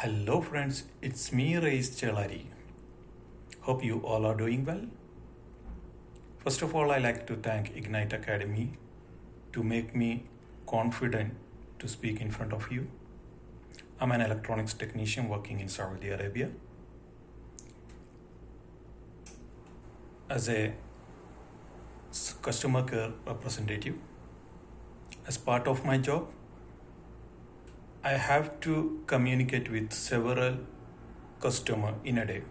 Hello friends, it's me Reis Chelari. Hope you all are doing well. First of all, I like to thank Ignite Academy to make me confident to speak in front of you. I'm an electronics technician working in Saudi Arabia. As a customer care representative, as part of my job, I have to communicate with several customers in a day.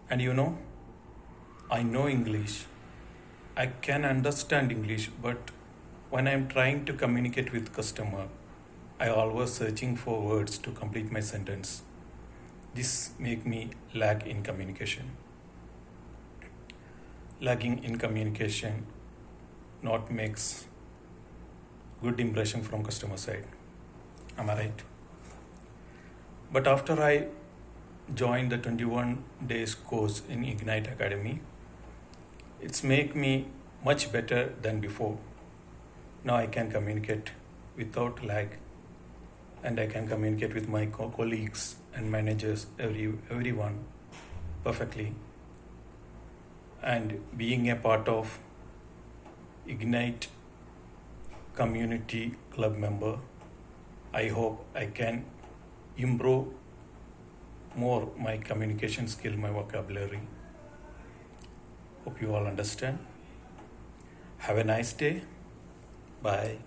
And I know English. I can understand English, but when I'm trying to communicate with customer, I always searching for words to complete my sentence. This make me lag in communication. Lagging in communication not makes good impression from customer side. Am I right? But after I joined the 21 days course in Ignite Academy, it's make me much better than before. Now I can communicate without lag, and I can communicate with my colleagues and managers, everyone perfectly. And being a part of Ignite community club member, I hope I can improve more my communication skill, my vocabulary. Hope you all understand. Have a nice day. Bye.